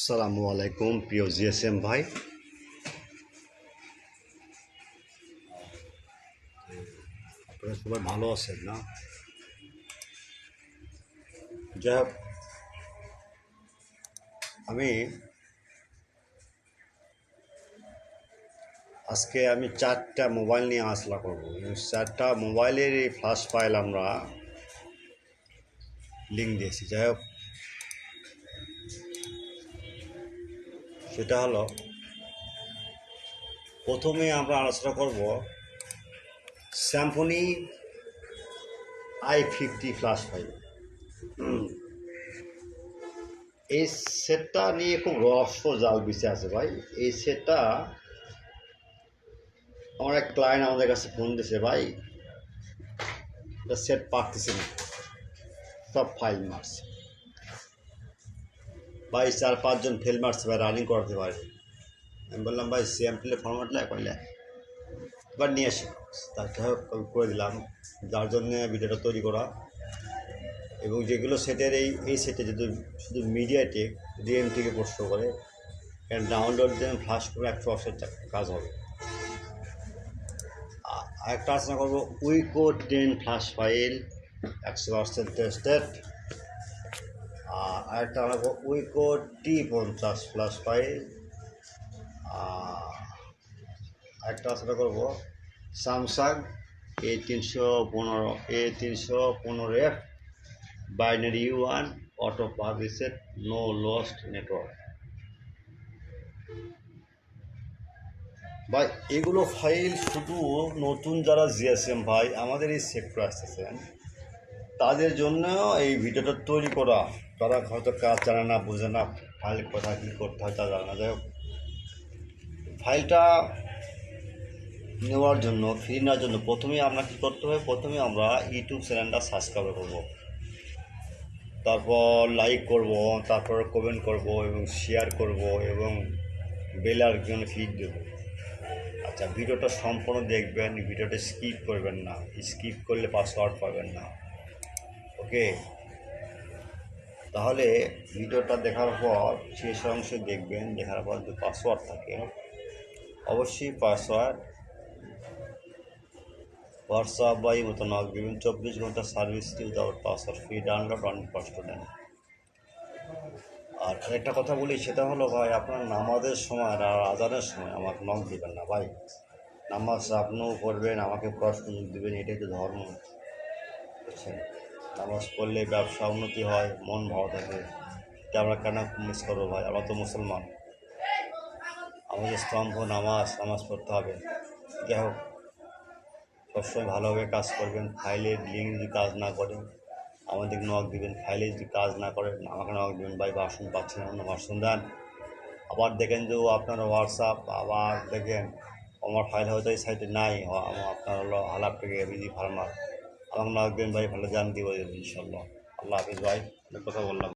আসসালামু আলাইকুম প্রিয় জিএসএম ভাই। আপনারা সবাই ভালো আছেন না? যাই হোক, আমি আজকে 4টা মোবাইল নিয়ে আলোচনা করবো। 4টা মোবাইলের এই ফ্ল্যাশ ফাইল আমরা লিঙ্ক দিয়েছি। যাই হোক, সেটা হলো, প্রথমে আমরা আলোচনা করব স্যামসং i50 ফ্ল্যাশ ফাইল। এই সেটটা নিয়ে খুব রহস্য জাল বিছে আছে ভাই। এই সেটটা আমার এক ক্লায়েন্ট আমাদের কাছে ফোন দিয়েছে, ভাই এটা সেট পারতেছে না, সব ফাইল মারছে ভাই, 4-5 জন ফেল মারছে ভাই, রানিং করাতে পারে। আমি বললাম ভাই সিএমপিলে ফরম্যাট লেখ কইলে এবার নিয়ে আসি। তাকে করে দিলাম, যার জন্যে ভিডিওটা তৈরি করা। এবং যেগুলো সেটের এই সেটে যদি শুধু মিডিয়াটেক রিএম থেকে প্রশ্ন করে, কারণ ডাউনলোড দিয়ে ফ্লাশ করে 100% কাজ হবে। আরেকটা আলোচনা করবো উইকো 10 ফ্ল্যাশ ফাইল 100% টেস্টেড। আর আরেকটা আলাদা উইকো T50 ফ্ল্যাশ ফাইল। আরেকটা আলোচনা করবো Samsung A315F binary U1 auto power reset, no lost network. ভাই এগুলো ফাইল শুধু নতুন যারা জিএসএম ভাই আমাদের এই সেক্টর আসতেছেন তাদের জন্য এই ভিডিওটা তৈরি করা। তারা হয়তো কাজ জানে না, বোঝে না, ফাইল কোথায় কী করতে হয় তা জানে না। যাই হোক, ফাইলটা নেওয়ার জন্য, ফ্রি নেওয়ার জন্য প্রথমেই আমরা কী করতে হবে, প্রথমে আমরা ইউটিউব চ্যানেলটা সাবস্ক্রাইব করব, তারপর লাইক করব, তারপর কমেন্ট করব এবং শেয়ার করব এবং বেল আইকনে ক্লিক দেব। আচ্ছা, ভিডিওটা সম্পূর্ণ দেখবেন, ভিডিওটা স্কিপ করবেন না, স্কিপ করলে পাসওয়ার্ড পাবেন না। ওকে, তাহলে ভিডিওটা দেখার পর শেষ অংশে দেখবেন, দেখার পর যদি পাসওয়ার্ড থাকে অবশ্যই পাসওয়ার্ড হোয়াটসঅ্যাপ বা এই মতো নক দেবেন। 24 ঘন্টা service without password, free download, অনেক কষ্ট দেন। আর একটা কথা বলি, সেটা হলো ভাই, আপনার নামাজের সময় আর আজানের সময় আমাকে নক দেবেন না ভাই। নামাজ আপনিও করবেন, আমাকে প্রশ্ন দেবেন, এটাই তো ধর্ম, বুঝছেন? নামাজ পড়লে ব্যবসা উন্নতি হয়, মন ভালো থাকে, এটা আমরা কেন মিস করবো ভাই? আমরা তো মুসলমান, আমাদের স্তম্ভ নামাজ পড়তে হবে। যাই হোক, সবসময় ভালোভাবে কাজ করবেন। ফাইলের লিঙ্ক যদি কাজ না করে আমাদের নক দিবেন, ফাইলে যদি কাজ না করে আমাকে নক দেবেন, ভাই ভার্সন পাচ্ছেন, অন্য ভার্সন দেন। আবার দেখেন যে আপনার হোয়াটসঅ্যাপ, আবার দেখেন আমার ফাইল হয়তো এই সাইটে নাই, আপনার হলো আলাপ থেকে বিজি ফার্মার, আমাকে নক দেবেন, ভাই ভালো জান দিব ইনশাল্লাহ। আল্লাহ হাফিজ ভাই, অনেক কথা বললাম।